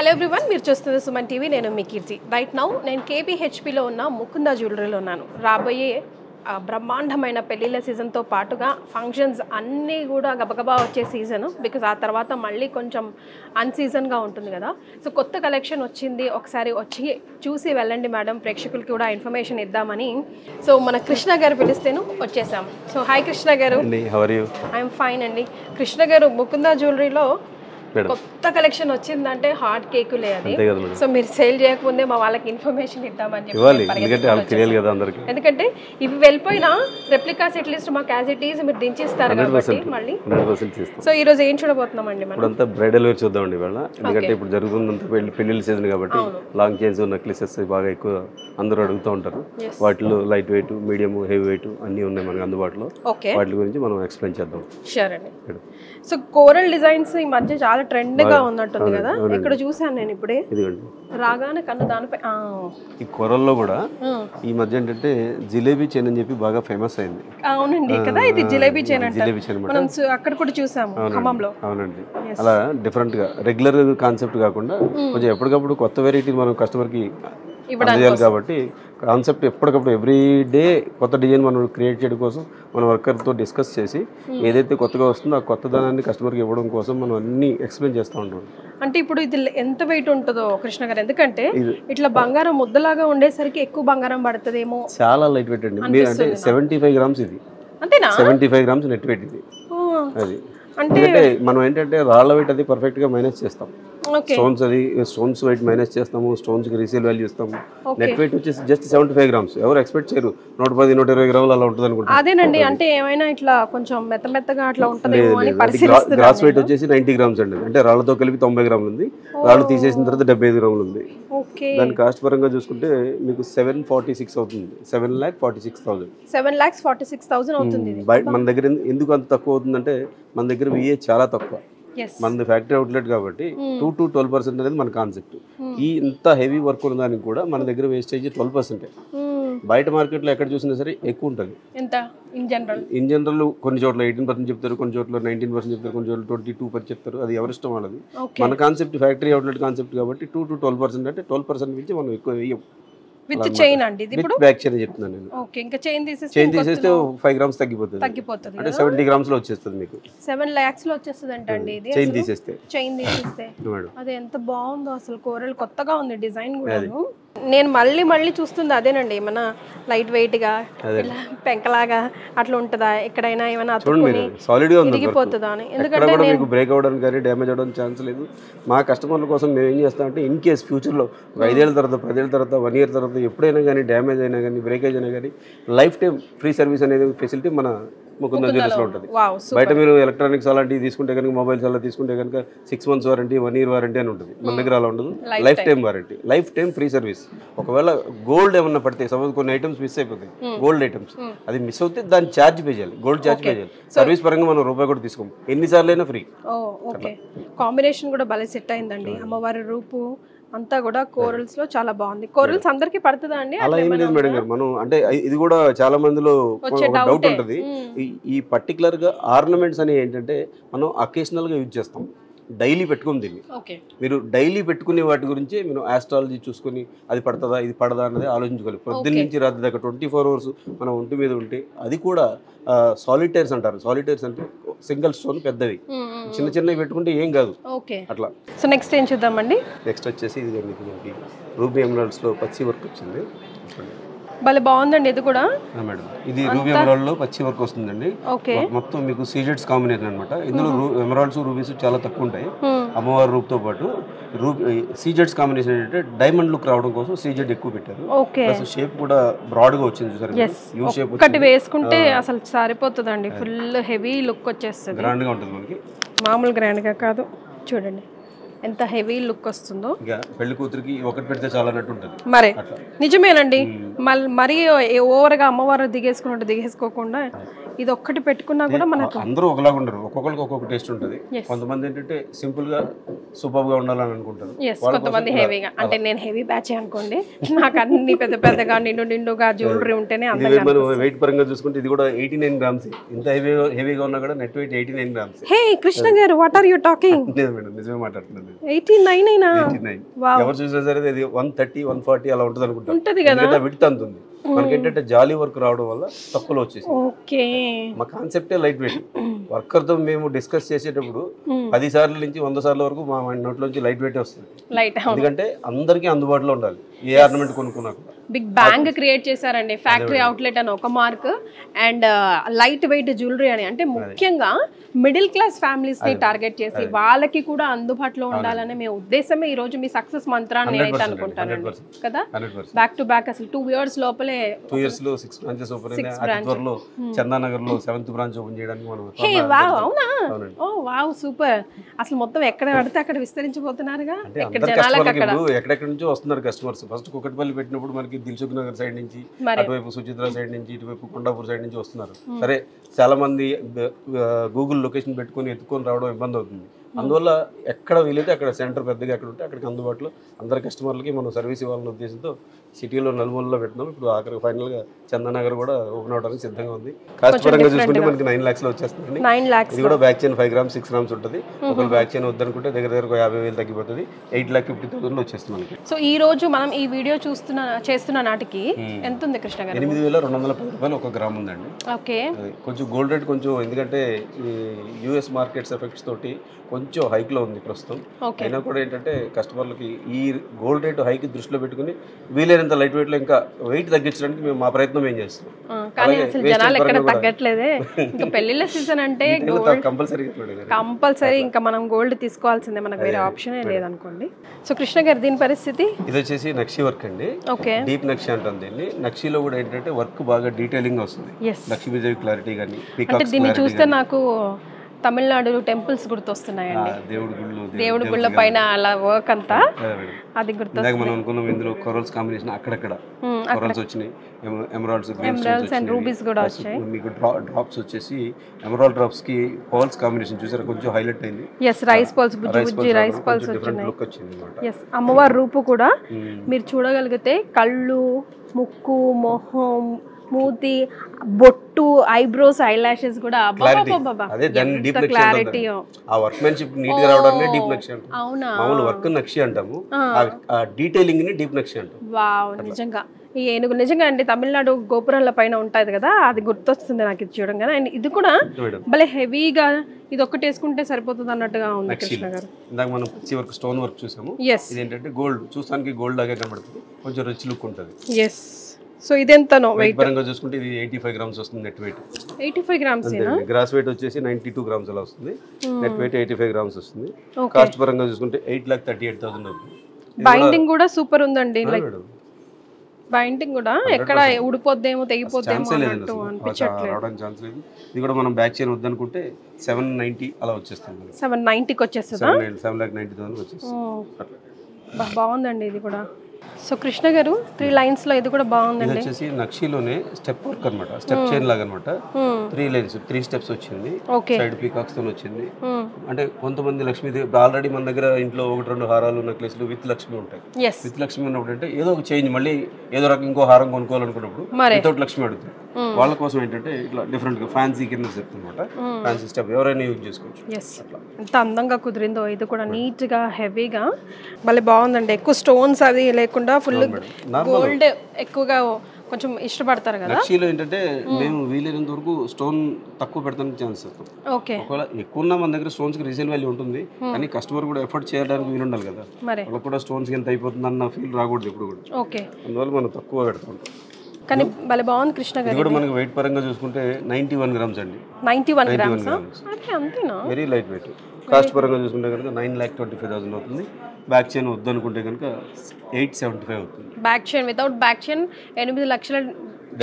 Hello everyone, మీరు చూస్తున్న Suman TV. నేను మీ కీర్తి. రైట్ నౌ నేను కేపీహెచ్పిలో ఉన్న ముకుంద జ్యువెలరీలో ఉన్నాను. రాబోయే బ్రహ్మాండమైన పెళ్ళిళ్ళ సీజన్తో పాటుగా ఫంక్షన్స్ అన్నీ కూడా గబగబా వచ్చే సీజను. బికాజ్ ఆ తర్వాత మళ్ళీ కొంచెం అన్సీజన్గా ఉంటుంది కదా. సో కొత్త కలెక్షన్ వచ్చింది, ఒకసారి వచ్చి చూసి వెళ్ళండి మేడం, ప్రేక్షకులకి కూడా ఇన్ఫర్మేషన్ ఇద్దామని. సో మన కృష్ణ గారు పిలిస్తేను వచ్చేసాం. సో హాయ్ కృష్ణ గారు. ఐఎమ్ ఫైన్ అండి. కృష్ణ గారు, ముకుంద జ్యువెలరీలో కొత్త కలెక్షన్ వచ్చిందంటే హాట్ కేకులే అది. సో మీరు సేల్ చేయకముందే మా వాళ్ళకి ఇన్ఫర్మేషన్ ఇద్దామని చెప్పి, ఎందుకంటే ఇవి వెళ్ళిపోయినా రెప్లికాస్ అట్లీస్ట్ మాకు యాజ్ ఇట్ ఈస్ మీరు దించిస్తారు కాబట్టి మళ్ళీ. సో ఈ రోజు ఏం చూడబోతున్నామండి మనం? ఇప్పుడంతా బ్రైడల్ వేర్ చూద్దామండి ఇవాళ. ఎందుకంటే ఇప్పుడు జరుగుతుందంతా పెళ్లిళ్ళ సీజన్ కాబట్టి లాంగ్ చైన్స్ నెక్లెసెస్ బాగా ఎక్కువ అందరూ అడుగుతూ ఉంటారు. వాటిలో light weight, medium, heavy weight అన్ని ఉన్నాయి మనకి అందుబాటులో. వాటి గురించి మనం ఎక్స్ప్లెయిన్ చేద్దాం. షూర్ అండి. సో కోరల్ డిజైన్స్ ఈ మధ్య చాలా ట్రెండ్ గా ఉన్నట్టుంది కదా. ఇక్కడ చూసాను నేను ఇప్పుడే రాగానే కన్ను దానిపై. ఈ కోరల్లో కూడా ఈ మధ్య ఏంటంటే జిలేబీ చైన్ అని చెప్పి బాగా ఫేమస్ అయింది. అవునండి కదా, ఇది జిలేబీ చైన్ అంటే మనం అక్కడ కూడా చూసాము ఖమ్మంలో. అవునండి, అలా డిఫరెంట్ గా రెగ్యులర్ కాన్సెప్ట్ కాకుండా కొంచెం ఎప్పటికప్పుడు కొత్త వెరైటీ మనం కస్టమర్ కి ఇవ్వాలి కాబట్టి కాన్సెప్ట్ ఎప్పటికప్పుడు ఎవ్రీ డే కొత్త డిజైన్ మనం క్రియేట్ చేయడం కోసం మన వర్కర్తో డిస్కస్ చేసి ఏదైతే కొత్తగా వస్తుందో ఆ కొత్త దానాన్ని కస్టమర్కి ఇవ్వడం కోసం మనం అన్ని ఎక్స్ప్లెయిన్ చేస్తూ ఉంటాం. అంటే ఇప్పుడు ఇది ఎంత వెయిట్ ఉంటుందో కృష్ణ గారు? ఎందుకంటే ఇట్లా బంగారం ముద్దలాగా ఉండేసరికి ఎక్కువ బంగారం పడుతుందేమో. చాలా లైట్ వెయిట్ అండి. మీరు అంటే 75 గ్రామ్స్ ఇది. అంతేనా? 75 గ్రామ్స్ నెట్ వెయిట్ ఇది. అది అంటే మనం ఏంటంటే రాళ్ళ వెయిట్ అది పర్ఫెక్ట్ గా మైనస్ చేస్తాం. స్టోన్స్ వెయిట్ మైనస్ చేస్తాము, స్టోన్స్ కి రీసేల్ వాల్యూ ఇస్తాము. నెట్ వెయిట్ వచ్చేసి జస్ట్ 75 గ్రామ్స్. ఎవరు ఎక్స్పెక్ట్ చేయరు 110, 120 గ్రాములు అలా ఉంటుంది అనుకుంటా. అదేనండి, అంటే ఏమైనా ఇట్లా కొంచెం మెత్తగా అట్లా ఉంటుంది. గ్రాస్ వెయిట్ వచ్చేసి 90 గ్రామ్స్ అండి. అంటే రాళ్ళతో కలిపి 90 గ్రాములు ఉంది, రాళ్ళు తీసేసిన తర్వాత 75 గ్రాములు ఉంది. దాని కాస్ట్ పరంగా చూసుకుంటే మీకు 746 అవుతుంది. 7,46,000. 7,46,000 అవుతుంది. మన దగ్గర ఎందుకు అంత తక్కువ అవుతుందంటే మన దగ్గర VA చాలా తక్కువ. మనది ఫ్యాక్టరీ అవుట్లెట్ కాబట్టి 2 to 12% అనేది మన కాన్సెప్ట్. ఈ ఇంత హెవీ వర్క్ ఉన్న దానికి కూడా మన దగ్గర వేస్టేజ్ 12%. బయట మార్కెట్లో ఎక్కడ చూసినా సరే ఎక్కువ ఉంటుంది. ఇన్ జనరల్ కొన్ని చోట్ల 18% చెప్తారు, కొన్ని చోట్ల 19% చెప్తారు, కొన్ని చోట్ల 22% చెప్తారు. అది ఎవరి ఇష్టం వాళ్ళది. మన కాన్సెప్ట్ ఫ్యాక్టరీ అవుట్లెట్ కాన్సెప్ట్ కాబట్టి 2 to 12% అంటే 12% నుంచి మనం ఎక్కువ వేయం. విత్ చైన్ అండి ఇది. ఇప్పుడు బ్యాక్ చైన్ చెప్తున్నాను నేను. ఓకే, ఇంకా చైన్ తీసేస్తే 5 గ్రామ్స్ తగ్గిపోతుంది. అంటే 70 గ్రామ్స్ లో వచ్చేస్తుంది మీకు. 7 lakhs లో వచ్చేస్తుంది అండి ఇది. చైన్ తీసేస్తే అది ఎంత బాగుందో అసలు. కోరల్ కొత్తగా ఉంది డిజైన్ కూడా. నేను మళ్ళీ చూస్తుంది అదేనండి. ఏమన్నా లైట్ వెయిట్ గా ఇలా పెంకలాగా అట్లా ఉంటుందా? ఎక్కడైనా ఏమైనా సాలిడ్ గా తిరిగిపోతుందా అని. ఎందుకంటే మీకు బ్రేక్ అవ్వడానికి కానీ డ్యామేజ్ అవ్వడానికి ఛాన్స్ లేదు. మా కస్టమర్ల కోసం మేము ఏం చేస్తామంటే ఇన్ కేస్ ఫ్యూచర్ లో 5 ఏళ్ళ తర్వాత, 10 ఏళ్ళ తర్వాత, 1 year తర్వాత ఎప్పుడైనా కానీ డ్యామేజ్ అయినా కానీ, బ్రేకేజ్ అయినా కానీ లైఫ్ టైం ఫ్రీ సర్వీస్ అనేది ఫెసిలిటీ మన ముకుంద జ్యువెలర్స్ లో ఉంటుంది. బయట మీరు ఎలక్ట్రానిక్స్ అలాంటివి తీసుకుంటే కనుక, మొబైల్స్ అలా తీసుకుంటే కనుక 6 months వారంటీ, 1 year వారంటీ అని ఉంటుంది. మన దగ్గర అలా ఉండదు. Life time warranty, life time free service. ఒకవేళ గోల్డ్ ఏమన్నా పడితే, సపోజ్ కొన్ని ఐటమ్స్ మిస్ అయిపోతాయి, గోల్డ్ ఐటమ్స్, అది మిస్ అవుతే దాన్ని ఛార్జ్ పే చేయాలి, గోల్డ్ ఛార్జ్ పే చేయాలి. సర్వీస్ పరంగా మనం రూపాయి కూడా తీసుకోము, ఎన్నిసార్లు అయినా ఫ్రీ. కాంబినేషన్ కూడా భలే సెట్ అయిందండి. అమ్మవారి రూపు అంతా కూడా కోరల్స్ లో చాలా బాగుంది. కోరల్స్ అందరికి పడుతుందా అండి? అలా ఏం లేదు మేడం గారు. మనం అంటే ఇది కూడా చాలా మందిలో డౌట్ ఉంటుంది. ఈ పర్టికులర్ గా ఆర్నమెంట్స్ అని ఏంటంటే మనం అకేషనల్ గా యూజ్ చేస్తాం, డైలీ పెట్టుకుని దీన్ని. మీరు డైలీ పెట్టుకునే వాటి గురించి మీరు ఆస్ట్రాలజీ చూసుకుని అది పడుతుందా ఇది పడదా అన్నది ఆలోచించుకోవాలి. పొద్దున్న నుంచి రాత్రి దాకా 24 hours మన ఒంటి మీద ఉంటే, అది కూడా సాలిటైర్స్ అంటారు. సాలిటైర్స్ అంటే సింగిల్ స్టోన్ పెద్దవి, చిన్నవి పెట్టుకుంటే ఏం కాదు అట్లా. సో నెక్స్ట్ ఏం చూద్దామండి? నెక్స్ట్ వచ్చేసి ఇది రూబీ ఎమరాల్డ్స్ లో పచ్చి వర్క్ వచ్చింది. భలే బాగుందండి ఇది కూడా. మేడం ఇది రూబీ ఎమరాల్డ్ లో పచ్చి వర్క్ వస్తుందండి. మొత్తం మీకు సీజెడ్స్ కాంబినేషన్ అనమాట. ఇందులో ఎమరాల్డ్స్, రూబీస్ చాలా తక్కువ ఉంటాయి. అమ్మవారి రూపుతో పాటు సీజెడ్స్ కాంబినేషన్ ఏంటంటే డైమండ్ లుక్ రావడం కోసం సీజెడ్ ఎక్కువ పెట్టారు. ప్లస్ షేప్ కూడా బ్రాడ్ గా వచ్చింది చూసారు. యూ షేప్ ఒకటి వేసుకుంటే అసలు సరిపోతుందండి. ఫుల్ హెవీ లుక్ వచ్చేస్తుంది, గ్రాండ్ గా ఉంటుంది మనకి. మామూలు గ్రాండ్ గా కాదు, చూడండి ఎంత హెవీ లుక్ వస్తుందో. పెళ్లి కూతురికి ఒకటి పెడితే చాలా అన్నట్టు ఉంటుంది. మరి నిజమేనండి. మరీ ఓవర్గా అమ్మవారు దిగేసుకున్నట్టు దిగేసుకోకుండా ఇది ఒక్కటి పెట్టుకున్నా కూడా మనకు అందరూ ఒకలాగా ఉండరు, ఒక్కొక్కరికి ఒక్కొక్క టేస్ట్ ఉంటుంది. కొంతమంది ఏంటంటే సింపుల్ గా సూపర్ గా ఉండాలని అనుకుంటారు, కొంతమంది హెవీగా. అంటే నేను హెవీ బ్యాచ్ అనుకోండి, నాకు అన్ని పెద్ద పెద్దగా నిండుగా జ్యువెలరీ ఉంటేనే అంత. వెయిట్ పరంగా చూసుకుంటే ఇది కూడా 89 గ్రామ్స్. ఇంత హెవీగా ఉన్నా కూడా నెట్ వెయిట్ 89 గ్రామ్స్. హే కృష్ణ గారు, వాట్ ఆర్ యూ టాకింగ్? లేదు మేడం, నిజమే మాట్లాడుతున్నది. 89 అయినా 89. ఎవరు చూసినా సరే ఇది 130 140 అలా ఉంటుంది అనుకుంటా. ఉంటది కదా, విడ్త్ అంత ఉంది. మనకి ఏంటంటే జాలీ వర్క్ రావడం వల్ల తక్కువలో వచ్చేసి. ఓకే, మా కాన్సెప్టే లైట్ వెయిట్. వర్కర్ తో మేము డిస్కస్ చేసేటప్పుడు 10 సార్ల నుంచి 100 సార్ల వరకు మా నోట్లోంచి లైట్ వెయిట్ వస్తుంది. ఎందుకంటే అందరికీ అందుబాటులో ఉండాలి, ఏ ఆర్నమెంట్ కొనుక్కున్నా కూడా. బిగ్ బ్యాంగ్ క్రియేట్ చేశారండి, ఫ్యాక్టరీ అవుట్లెట్ అని ఒక mark, and light weight jewellery అని. అంటే ముఖ్యంగా మిడిల్ క్లాస్ ఫ్యామిలీస్ ని టార్గెట్ చేసి వాళ్ళకి కూడా అందుబాటులో ఉండాలనే మీ ఉద్దేశమే ఈ రోజు మీ సక్సెస్ మంత్రాన్ని నేనైతే అనుకుంటానండి కదా. బ్యాక్ టు బ్యాక్ అసలు 2 years లోపలే 2 years లో 6 బ్రాంచెస్ ఓపెన్ అయ్యాయి. అతిత్వరలో చందానగర్ లో 7th బ్రాంచ్ ఓపెన్ చేయడానికి మనం. హే వావ్, అవునా? ఓ వావ్, సూపర్. అసలు మొత్తం ఎక్కడ పడితే అక్కడ విస్తరించిపోతున్నారుగా, ఎక్కడ జనాలకు అక్కడ. ఎక్కడెక్కడ నుంచో వస్తున్నారు కస్టమర్స్. ఫస్ట్ కుకట్పల్లి పెట్టినప్పుడు మనకి దిల్సుఖ్ నగర్ సైడ్ నుంచి, అటువైపు సుచిత్ర సైడ్ నుంచి, ఇటువైపు కొండాపూర్ సైడ్ నుంచి వస్తున్నారు. సరే, చాలా మంది గూగుల్ లొకేషన్ పెట్టుకొని ఎత్తుకొని రావడం ఇబ్బంది అవుతుంది. అందువల్ల ఎక్కడ వీలైతే అక్కడ సెంటర్ పెద్దగా ఎక్కడ ఉంటే అక్కడికి అందుబాటులో అందరి కస్టమర్లకి మనం సర్వీస్ ఇవ్వాలన్న ఉద్దేశంతో సిటీలో నలుమూలలో పెట్టినాం. ఇప్పుడు ఆఖరికి ఫైనల్గా చందానగర్ కూడా ఓపెన్ అవడానికి సిద్ధంగా ఉంది. కాస్ట్ పరంగా చూసుకుంటే మనకి 9 lakhs లో వచ్చేస్తుంది. ఇది కూడా బ్యాక్ చైన్ 5 grams 6 grams ఉంటుంది. ఒకళ్ళు బ్యాక్ చైన్ వద్దనుకుంటే దగ్గర 50,000 తగ్గిపోతుంది. 8,50,000 లో వచ్చేస్తుంది మనకి. సో ఈ రోజు మనం ఈ వీడియో చేస్తున్న నాటికి ఎంత ఉంది కృష్ణ గారు? 8,210 రూపాయలు 1 గ్రామ్ ఉందండి. ఓకే, కొంచెం గోల్డ్ రేట్ కొంచెం, ఎందుకంటే యుఎస్ మార్కెట్స్ ఎఫెక్ట్స్ తోటి కొంచెం హైక్ లో ఉంది ప్రస్తుతం. అయినా కూడా ఏంటంటే కస్టమర్లకి ఈ గోల్డ్ రేట్ హైక్ దృష్టిలో పెట్టుకుని వీలైనంత లైట్ వెయిట్ లో ఇంకా వెయిట్ తగ్గించడానికి మేము మా ప్రయత్నం ఏం చేస్తున్నాం. కానీ అసలు జనాలు ఎక్కడ తగ్గట్లేదే. ఇంకా పెళ్లిళ్ళ సీజన్ అంటే కంపల్సరీ ఇంకా మనం గోల్డ్ తీసుకోవాల్సిందే, మనకు వేరే ఆప్షన్ లేదనుకోండి. సో కృష్ణ గారు, దీని పరిస్థితి? ఇది వచ్చేసి నక్షి వర్క్ అండి. ఓకే, డీప్ నక్షి అంటాం దీన్ని. నక్షిలో కూడా ఏంటంటే వర్క్ బాగా డీటెయిలింగ్ వస్తుంది. లక్ష్మీదేవి క్లారిటీ కానీ, అంటే దీన్ని చూస్తే నాకు తమిళనాడు టెంపుల్స్ గుర్తొస్తున్నాయండి. దేవుడి గుళ్ళ పైన అలా వర్క్ అంతా అది గుర్తొస్తుంది. మనం అనుకున్నాం ఇందులో కొరల్స్ కాంబినేషన్ అక్కడక్కడ కొరల్స్ వచ్చినాయి, ఎమరాల్డ్స్ అండ్ రూబీస్ కూడా వచ్చాయి. మీకు డ్రాప్స్ వచ్చేసి ఎమరాల్డ్ డ్రాప్స్ కి పర్ల్స్ కాంబినేషన్ చూసారా, కొంచెం హైలైట్ అయింది. ఎస్, రైస్ పర్ల్స్, బుజ్జి రైస్ పర్ల్స్ వచ్చినాయి. ఎస్, అమ్మవారి రూపు కూడా మీరు చూడగలిగితే కళ్ళు, ముక్కు, మొహం, మూతి, బొట్టు, ఐబ్రోస్, ఐ లాషెస్ కూడా క్లారిటీ. ఆ వర్క్మెన్షిప్ నీట్ గా రావడాన్ని డీప్ నక్షి అంటాం. అవునా? మామూలు వర్క్ నక్షి అంటాము, ఆ డీటెయిలింగ్ ని డీప్ నక్షి అంటాం. వావ్, నిజంగా ఈ ఏనుగు నిజంగా అండి తమిళనాడు గోపురాల పైన ఉంటది కదా, అది గుర్తొస్తుంది నాకు ఇది చూడంగానే. అండ్ ఇది కూడా భలే హెవీగా, ఇది ఒక్కటి వేసుకుంటే సరిపోతుంది అన్నట్టుగా ఉంది కృష్ణ గారు. ఇందాక మనం పిచ్చి వర్క్, స్టోన్ వర్క్ చూసాము. ఇది ఏంటంటే గోల్డ్, చూసానికి గోల్డ్ లాగే కనబడుతుంది, కొంచెం రిచ్ లుక్ ఉంటుంది. ఎస్. సో ఇదెంతనో వెయిట్ పరంగా చూసుకుంటే ఇది 85 grams వస్తుంది నెట్ వెయిట్. 85 grams ఏనా? గ్రాస్ వెయిట్ వచ్చేసి 92 grams అలా వస్తుంది. నెట్ వెయిట్ 85 grams వస్తుంది. కాస్ట్ పరంగా చూసుకుంటే 8,38,000 అవుతుంది. బైండింగ్ కూడా సూపర్ ఉందండి. లైక్ బైండింగ్ కూడా ఎక్కడ ఊడిపోద్దేమో తెగిపోద్దేమో అన్నట్టు అనిపించట్లేదు. రావడానికి ఛాన్స్ లేదు. ఇది కూడా మనం బ్యాక్ చైన్ వద్దనుకుంటే 790 అలా వచ్చేస్తుంది. 790కి వచ్చేస్తుందా? 7,90,000 వచ్చేస్తుంది. బాగుందండి ఇది కూడా. సో కృష్ణ గారు 3 lines లో ఇది కూడా బాగుందండి. ఇది వచ్చేసి నక్షిలోనే స్టెప్ వర్క్ అన్నమాట, స్టెప్ చైన్ లాగా అన్నమాట. 3 lines 3 steps వచ్చింది. సైడ్ పీకాక్స్ తో వచ్చింది. అంటే కొంతమంది లక్ష్మీదేవి ఆల్రెడీ మన దగ్గర ఇంట్లో 1-2 హారాలు, నెక్లెస్లు విత్ లక్ష్మి ఉంటాయి. విత్ లక్ష్మి ఉన్నప్పుడు అంటే ఏదో ఒక చేంజ్, మళ్ళీ ఏదో రకం ఇంకో హారం కొనుక్కోవాలనుకున్నప్పుడు వితౌట్ లక్ష్మి అడుగుతారు. వాళ్ళ కోసం ఏంటంటే ఇట్లా డిఫరెంట్ గా ఫ్యాన్సీ కింద చెప్తున్నమాట. ఫ్యాన్సీ స్టెప్ ఎవరైనా యూజ్ చేసుకోవచ్చు. ఎంత అందంగా కుదిరిందో ఇది కూడా, నీట్ గా హెవీగా భలే బాగుందండి. ఎక్కువ స్టోన్స్ అది లేకుండా ఫుల్ గోల్డ్ ఎక్కువగా కొంచెం ఇష్టపడతారు కదా. నక్షిలో ఏంటంటే మేము వీలైనంత వరకు స్టోన్ తక్కువ పెడతానికి ఛాన్స్ ఇస్తాం. ఓకే, ఒకవేళ ఎక్కువ ఉన్న మన దగ్గర స్టోన్స్ కి రీసేల్ వాల్యూ ఉంటుంది, కానీ కస్టమర్ కూడా ఎఫర్ట్ చేయడానికి వీలు ఉండాలి కదా. వాళ్ళకి కూడా స్టోన్స్ ఎంత అయిపోతుంది అన్న ఫీల్ రాకూడదు ఎప్పుడు కూడా. ఓకే, అందువల్ల మనం తక్కువ పెడతాం. కానీ భలే బాగుంది కృష్ణ గారు. ఇది కూడా మనకి వెయిట్ పరంగా చూసుకుంటే 91 grams అండి. 91 grams అంతేనా? Very light weight. కాస్ట్ పరంగా చూసుకుంటే కనుక 9,25,000 అవుతుంది. బ్యాక్ చైన్ వద్దనుకుంటే కనుక 875 అవుతుంది. Back chain without back chain 8 లక్షల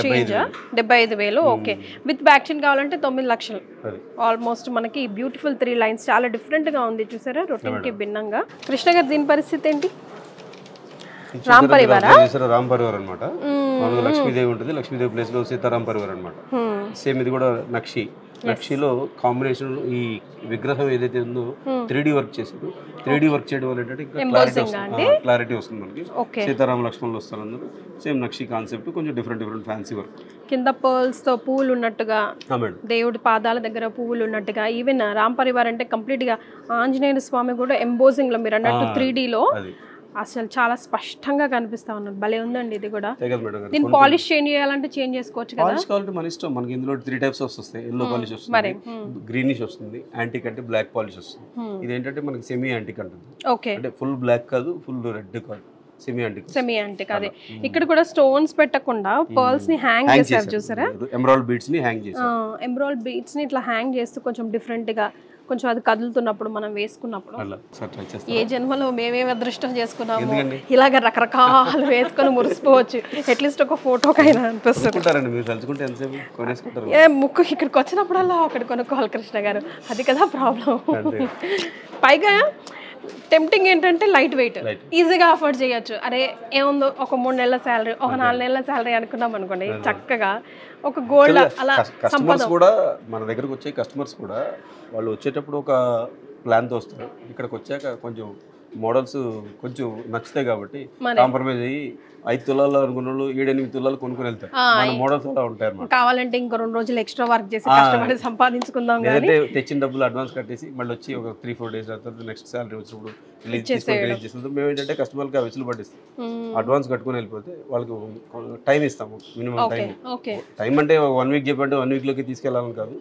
change, 75,000. Okay, with back chain కావాలంటే 9 లక్షలు. ఆల్మోస్ట్ మనకి బ్యూటిఫుల్ 3 lines, చాలా డిఫరెంట్ గా ఉంది చూసారా, రొటీన్ కి భిన్నంగా. కృష్ణ గారు దీని పరిస్థితి ఏంటి? రామ్ పరివార్ అనమాట. లక్ష్మీదేవి ఉంటుంది, లక్ష్మీదేవి ప్లేస్ లో సీతారాం పరివార్ అనమాట. సేమ్ ఇది కూడా నక్షిలో కాంబినేషన్ ఈ విగ్రహం ఏదైతే ఉందో 3D వర్క్ చేశారు. 3D వర్క్ చేయడం వల్ల ఏంటంటే క్లారిటీ వస్తుంది మనకి. సీతారామ లక్ష్మణులు వస్తారు అందరూ. సేమ్ నక్షి కాన్సెప్ట్, కొంచెం డిఫరెంట్ ఫ్యాన్సీ వర్క్. కింద పర్ల్స్ తో పువ్వులు ఉన్నట్టుగా, దేవుడి పాదాల దగ్గర పువ్వులు ఉన్నట్టుగా, ఈవెన్ రామ్ పరివార్ అంటే కంప్లీట్ గా ఆంజనేయ స్వామి కూడా ఎంబోజింగ్ లో మీరు అన్నట్టు 3D లో అసలు చాలా స్పష్టంగా కనిపిస్తా ఉన్నారు. భలే ఉందండి ఇది కూడా. దీన్ని పాలిష్ చేంజ్ చేయాలంటే చేంజ్ చేసుకోవచ్చు కదా. పాలిష్ కావాలంటే మన ఇష్టం. మనకి ఇందులో 3 టైప్స్ వస్తాయి. ఎల్లో పాలిష్ వస్తుంది, గ్రీనిష్ వస్తుంది, యాంటిక్ అంటే బ్లాక్ పాలిష్ వస్తుంది. ఇది ఏంటంటే మనకి సెమీ యాంటిక్ అంటుంది. అంటే ఫుల్ బ్లాక్ కాదు, ఫుల్ రెడ్ కాదు, సెమీ యాంటిక్. అదే ఇక్కడ కూడా స్టోన్స్ పెట్టకుండా పర్ల్స్ ని హ్యాంగ్ చేశారు చూసారా. ఎమరాల్డ్ బీడ్స్ ని హ్యాంగ్ చేశారు. ఎమరాల్డ్ బీడ్స్ ని ఇట్లా హ్యాంగ్ చేస్తూ కొంచెం డిఫరెంట్ గా, కొంచెం అది కదులుతున్నప్పుడు మనం వేసుకున్నప్పుడు ఏ జన్మలో మేమేమి అదృష్టం చేసుకున్నాము ఇలాగ రకరకాలు వేసుకొని మురిసిపోవచ్చు. అట్లీస్ట్ ఒక ఫోటోకైనా అనిపిస్తుంది. ముక్కు ఇక్కడికి వచ్చినప్పుడల్లా ఒకటి కొనుక్కోవాలి కృష్ణ గారు, అది కదా ప్రాబ్లం. పైగా టెంప్టింగ్ ఏంటంటే లైట్ వెయిట్, ఈజీగా అఫోర్డ్ చేయొచ్చు. అరే ఏముందో ఒక 3 నెలల శాలరీ, ఒక 4 నెలల శాలరీ అనుకున్నాం అనుకోండి, చక్కగా ఒక గోల్డ్ అలా. కస్టమర్స్ కూడా మన దగ్గరకు వచ్చే కస్టమర్స్ కూడా వాళ్ళు వచ్చేటప్పుడు ఒక ప్లాన్తో వస్తారు. ఇక్కడికి వచ్చాక కొంచెం మోడల్స్ కొంచెం నచ్చుతాయి కాబట్టి కాంప్రమైజ్ అయ్యి 5 తులాలు అనుకున్న వాళ్ళు 7-8 తులాలు కొనుక్కొని వెళ్తారు. మన మోడల్స్ అలా ఉంటాయి అన్నమాట. కావాలంటే ఇంకో 2 రోజులు ఎక్స్ట్రా వర్క్ చేసి కష్టపడి సంపాదించుకుందాం. లేదంటే తెచ్చిన డబ్బులు అడ్వాన్స్ కట్టేసి మళ్ళీ వచ్చి ఒక 3-4 డేస్ తర్వాత నెక్స్ట్ శాలరీ వచ్చినప్పుడు రిలీజ్ చేస్తాం. మేము ఏంటంటే కస్టమర్కి ఆ వెసులు పట్టిస్తాం. అడ్వాన్స్ కట్టుకుని వెళ్ళిపోతే వాళ్ళకి టైం ఇస్తాము. మినిమం టైం అంటే 1 వీక్ చెప్పంటే 1 వీక్లోకి తీసుకెళ్ళాలని కాదు.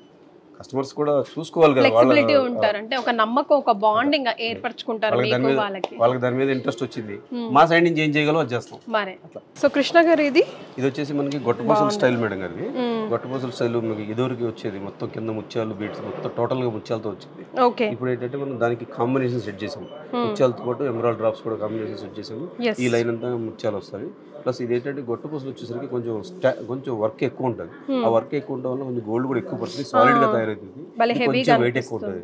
కస్టమర్స్ కూడా చూసుకోవాలి కదా, ఫ్లెక్సిబిలిటీ ఉంటారు. అంటే ఒక నమ్మకం, ఒక బాండింగ్ ఏర్పరచుకుంటారు. వాళ్ళకి దాని మీద ఇంట్రెస్ట్ వచ్చింది, మా సైడ్ నుంచి ఏం చేయగలం అది చేస్తాం. సో కృష్ణ గారు ఇది వచ్చేసి మనకి గొట్టపూసల స్టైల్ మేడం గారి. గొట్టపూసల స్టైల్ మనకి ఇదివరకు వచ్చేది మొత్తం కింద ముత్యాలు బీట్స్ మొత్తం టోటల్ గా ముత్యాలతో వచ్చింది. ఇప్పుడు ఏంటంటే మనం దానికి కాంబినేషన్ సెట్ చేసాము. ముత్యాలతో పాటు ఎమరాల్డ్ డ్రాప్స్ కూడా కాంబినేషన్ సెట్ చేసాము. ఈ లైన్ అంతా ముత్యాలు వస్తాయి. ప్లస్ ఇది ఏంటంటే గొట్టపూసలు వచ్చేసరికి కొంచెం వర్క్ ఎక్కువ ఉంటుంది. ఆ వర్క్ ఎక్కువ ఉండడం వల్ల కొంచెం గోల్డ్ కూడా ఎక్కువ పడుతుంది, సాలిడ్ గా తయారవుతుంది, కొంచెం వెయిట్ ఎక్కువ ఉంటుంది.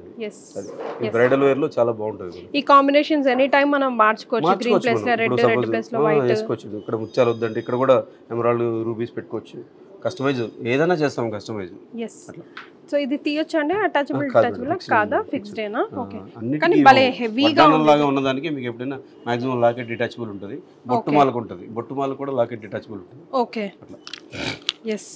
బ్రైడల్ వేర్ లో చాలా బాగుంటుంది. ఈ కాంబినేషన్స్ ఎనీ టైం మనం మార్చుకోవచ్చు. గ్రీన్ ప్లేస్ లో రెడ్, రెడ్ ప్లేస్ లో వైట్ వేసుకోవచ్చు. ఇక్కడ ముత్యాలు వద్దంటే ఇక్కడ కూడా ఎమరాల్డ్ రూబీస్ పెట్టుకోవచ్చు. కస్టమైజ్ ఏదైనా చేస్తాం కస్టమైజ్. సో ఇది తీయొచ్చు అండి, అటాచబుల్ కాదా, ఫిక్స్డ్ ఏనా? ఓకే. కానీ భలే హెవీగా లాగా ఉన్నదానికి మీకు ఎప్పుడైనా మాక్సిమం లాకెట్ డిటాచబుల్ ఉంటుంది. బొట్టుమాలకు ఉంటుంది, బొట్టుమాలకు కూడా లాకెట్ డిటాచబుల్ ఉంటుంది. ఓకే. ఎస్,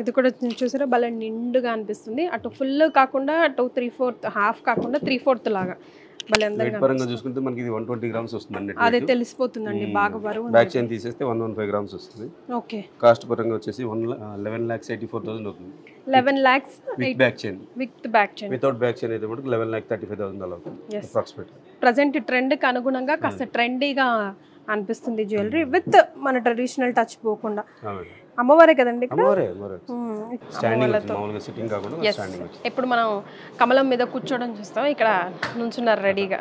ఇది కూడా చూసారా భలే నిండుగా అనిపిస్తుంది. అటు ఫుల్ కాకుండా, అటు 3/4 హాఫ్ కాకుండా 3/4 లాగా పరంగా చూసుకుంటే మనకి ఇది 120 గ్రామ్స్ వస్తుంది. అదే తెలిసిపోతుందండి, బాగా బరువు. బ్యాక్ చైన్ తీసేస్తే 115 గ్రామ్స్ వస్తుంది. ఓకే. కాస్ట్ పరంగా వచ్చేసి 11,84,000 అవుతుంది. 11 lakhs with back chain. With back chain. Without back chain అయితే మనకి 11,35,000 అవుతుంది అప్రాక్సిమేట్. ప్రెజెంట్ ట్రెండ్ కి అనుగుణంగా కాస్త ట్రెండీగా అనిపిస్తుంది జ్యువెలరీ, విత్ మన ట్రెడిషనల్ టచ్ పోకుండా. అమ్మవారే కదండి ఇక్కడ. ఎప్పుడు మనం కమలం మీద కూర్చోవడం చూస్తాం, ఇక్కడ నుంచున్నారు రెడీగా.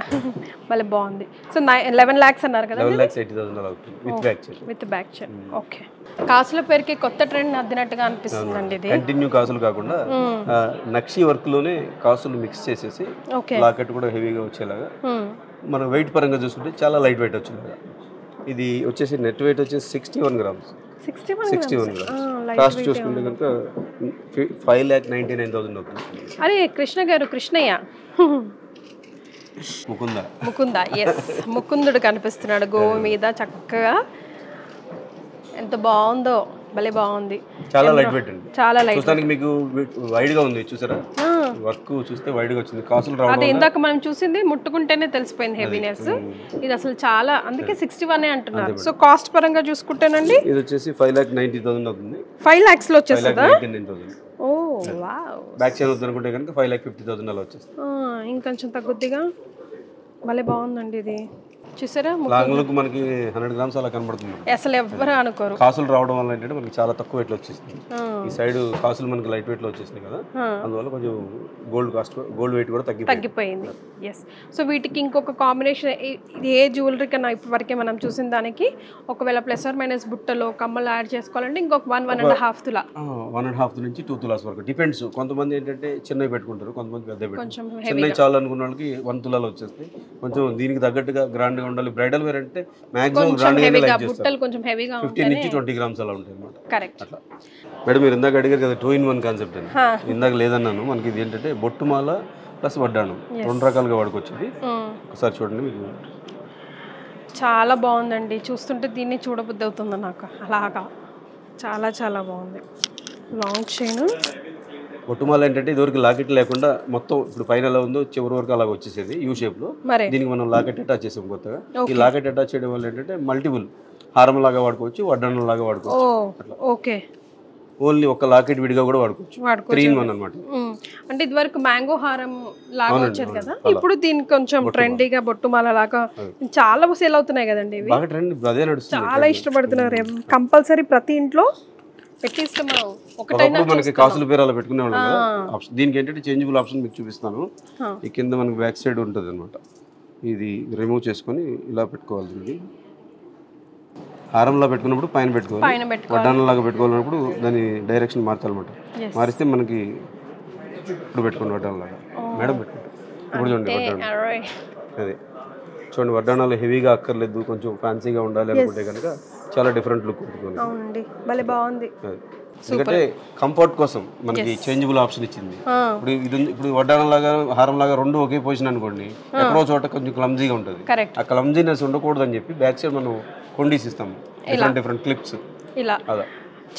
మళ్ళీ బాగుంది. సో 11 lakhs అన్నారు కదా, విత్ బ్యాక్ చైన్. ఓకే. కాసుల పేరుకి కొత్త ట్రెండ్ అద్దినట్టుగా అనిపిస్తుందండి ఇది. కంటిన్యూ కాసులు కాకుండా నక్షి వర్క్ లోనే కాసులు మిక్స్ చేసేసి లాకెట్ కూడా హెవీగా వచ్చేలాగా, మనం వెయిట్ పరంగా చూసుకుంటే చాలా లైట్ వెయిట్ వచ్చేలాగా. ఇది వచ్చేసి నెట్ వెయిట్ వచ్చేసి 61 గ్రామ్స్. 61 గ్రామ్స్. కాస్ట్ చూసుకుంటే కనుక 5,99,000 అవుతుంది. అరే కృష్ణ గారు, కృష్ణయ్య ముకుంద, ఎస్, ముకుందుడు కనిపిస్తున్నాడు గోవు మీద చక్కగా. ఎంత బాగుందో, భలే బాగుంది. చాలా లైట్ వెయిట్ అండి. చాలా లైట్. చూస్తానికి మీకు వైడ్ గా ఉంది చూసారా, వర్క్ చూస్తే వైడ్ గా వచ్చింది. కాసులు రావడం అదే ఇందాక మనం చూసింది ముట్టుకుంటేనే తెలిసిపోయింది హెవీనెస్. ఇది అసలు చాలా, అందుకే 61 అంటున్నారు. సో కాస్ట్ పరంగా చూసుకుంటేనండి ఇది వచ్చేసి 5,90,000 అవుతుంది. 5 lakhs లో వచ్చేస్తుందా? ఓ వావ్. బ్యాక్ చైన్ వద్దనుకుంటే కనుక 5,50,000 అలా వచ్చేస్తుంది. ఇంకొంచెం తగ్గుద్దిగా. భలే బాగుందండి ఇది. చూసారా, లాంగ్ లుక్ మనకి 100 గ్రామ్స్ అలా కనబడుతుంది. అసలు ఎవ్వరు అనుకోరు. కాసులు రావడం వల్ల ఏంటంటే మనకి చాలా తక్కువ వెయిట్ లో వచ్చేసింది. ఈ సైడ్ కాసులు మనకి లైట్ వెయిట్ లో వచ్చేసినాయి కదా, అందువల్ల కొంచెం గోల్డ్ వెయిట్ కూడా తగ్గిపోయింది. ఎస్. సో వీటికి ఇంకొక కాంబినేషన్, ఏ జ్యువెలరీ కన్నా ఇప్పటి వరకే మనం చూసిన దానికి ఒకవేళ ప్లస్ ఆర్ మైనస్ బుట్టలో కమ్మలు యాడ్ చేసుకోవాలంటే ఇంకొక 1.5 తులా, 1.5 నుంచి 2 తులాస్ వరకు డిపెండ్స్. కొంతమంది ఏంటంటే చిన్నవి పెట్టుకుంటారు, కొంతమంది పెద్ద పెట్టుకుంటారు. చిన్నవి చాలు అనుకున్న వాళ్ళకి 1 తులాలో వచ్చేస్తాయి. కొంచెం దీనికి తగ్గట్టుగా గ్రాండ్ ఉండాలి. బ్రైడల్ వేర్ అంటే మాక్సిమం గ్రాండ్గా లైక్ చేస్తారు. బుట్టలు కొంచెం హెవీగా 15 నుంచి 20 గ్రామ్స్ అలా ఉంటాయి అన్నమాట. కరెక్ట్. అట్లా మేడం మీరు ఇందాక అడిగారు కదా 2-in-1 కాన్సెప్ట్ అని. ఇందాక లేదన్నాను. మనకి ఇది ఏంటంటే బొట్టుమాల ప్లస్ వడ్డాణం 2 రకాలుగా వాడుకోవచ్చు. ఇది ఒకసారి చూడండి. మీకు చాలా బాగుందండి. చూస్తుంటే దీన్ని చూడబుద్ధి అవుతుంది నాకు. అలాగా చాలా చాలా బాగుంది. Long chain. బొట్టుమాల ఏంటంటే ఇదివరకు లాకెట్ లేకుండా మొత్తం ఇప్పుడు పైన ఎలా ఉందో చివరి వరకు అలాగ వచ్చేసేది యూ షేప్ లో. దీనికి మనం లాకెట్ అటాచ్ చేసాం కొత్తగా. ఈ లాకెట్ అటాచ్ చేయడం వల్ల ఏంటంటే మల్టిపుల్ హారం లాగా వాడుకోవచ్చు, వడ్డాణం లాగా వాడుకోవచ్చు. ఓకే. ఓన్లీ ఒక లాకెట్ విడిగా కూడా వాడుకోవచ్చు. 3-in-1 అన్నమాట. అంటే ఇది వరకు మ్యాంగో హారం లాగా వచ్చేది కదా, ఇప్పుడు దీనికి కొంచెం ట్రెండీగా బొట్టుమాల లాగా చాలా సేల్ అవుతున్నాయి కదండి ఇవి. బాగా ట్రెండ్ అదే నడుస్తుంది. చాలా ఇష్టపడుతున్నారు. కంపల్సరీ ప్రతి ఇంట్లో అట్లీస్ట్ మనం ఒకటైనా మనకి కాసుల పేరు అలా పెట్టుకునే వాళ్ళం కదా. దీనికి ఏంటంటే చేంజబుల్ ఆప్షన్ మీకు చూపిస్తాను. ఈ కింద మనకి బ్యాక్ సైడ్ ఉంటుంది అనమాట. ఇది రిమూవ్ చేసుకొని ఇలా పెట్టుకోవాలి. దీనికి హారంలా పెట్టుకున్నప్పుడు పైన పెట్టుకోవాలి, వడ్డానంలాగా పెట్టుకోవాలన్నప్పుడు దాని డైరెక్షన్ మార్చాలన్నమాట. మారిస్తే మనకి ఇప్పుడు పెట్టుకోండి వడ్డానంలాగా. మేడం పెట్టుకుంటాం ఇప్పుడు చూడండి వడ్డానం. అదే చూడండి, వడ్డానాలు హెవీగా అక్కర్లేదు, కొంచెం ఫ్యాన్సీగా ఉండాలి అనుకుంటే కనుక చాలా డిఫరెంట్ లుక్ ఉంటుంది. అవునండి, భలే బాగుంది. ఎందుకంటే కంఫర్ట్ కోసం మనకి చేంజబుల్ ఆప్షన్ ఇచ్చింది. ఇప్పుడు ఇది ఇప్పుడు వడ్డానం లాగా హారం లాగా రెండు ఒకే పొజిషన్ అనుకోండి, ఎక్కడో చోట కొంచెం క్లమ్జీగా ఉంటుంది. ఆ క్లమ్జీనెస్ ఉండకూడదు అని చెప్పి బ్యాక్ సైడ్ మనం కొండీస్ ఇస్తాం, డిఫరెంట్ క్లిప్స్. ఇలా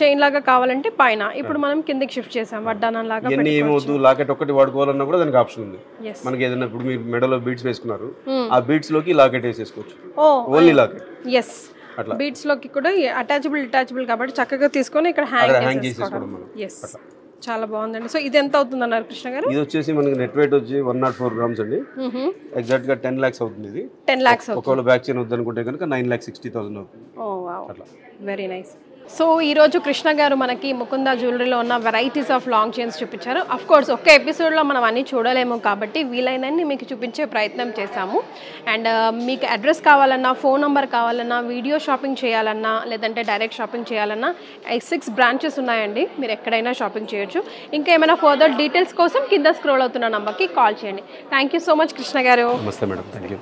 చైన్ లాగా కావాలంటే పైన, ఇప్పుడు మనం కిందకి షిఫ్ట్ చేసాం వడ్డానం లాగా. ఇవన్నీ ఏమవుతుంది, లాకెట్ ఒక్కటి వాడుకోవాలన్నా కూడా దానికి ఆప్షన్ ఉంది. మనకి ఏదైనా ఇప్పుడు మీరు మెడలో బీడ్స్ వేసుకున్నారు, ఆ బీడ్స్ లోకి లాకెట్ వేసేసుకోవచ్చు. Only locket. ఎస్, బీడ్స్ లోకి కూడా అటాచబుల్ కాబట్టి చక్కగా తీసుకొని ఇక్కడ హ్యాంగ్ చేసుకోవడం. ఎస్, చాలా బాగుందండి. సో ఇది ఎంత అవుతుంది అన్నారు కృష్ణ గారు? ఇది వచ్చేసి మనకి నెట్ వెయిట్ వచ్చి 104 grams అండి. ఎగ్జాక్ట్ గా 10 lakhs అవుతుంది. ఇది 10 lakhs. ఒకవేళ బ్యాక్ చైన్ వద్దనుకుంటే కనుక 9,60,000 అవుతుంది. ఓ వావ్, వెరీ నైస్. సో ఈరోజు కృష్ణ గారు మనకి ముకుంద జ్యువెలరీలో ఉన్న వెరైటీస్ ఆఫ్ లాంగ్ చైన్స్ చూపించారు. అఫ్ కోర్స్ ఒక్క ఎపిసోడ్లో మనం అన్నీ చూడలేము కాబట్టి వీలైనన్ని మీకు చూపించే ప్రయత్నం చేశాము. అండ్ మీకు అడ్రస్ కావాలన్నా, ఫోన్ నెంబర్ కావాలన్నా, వీడియో షాపింగ్ చేయాలన్నా, లేదంటే డైరెక్ట్ షాపింగ్ చేయాలన్నా 6 branches ఉన్నాయండి. మీరు ఎక్కడైనా షాపింగ్ చేయొచ్చు. ఇంకా ఏమైనా ఫర్దర్ డీటెయిల్స్ కోసం కింద స్క్రోల్ అవుతున్న నెంబర్కి కాల్ చేయండి. Thank you so much Krishna గారు. నమస్తే మేడం. Thank you.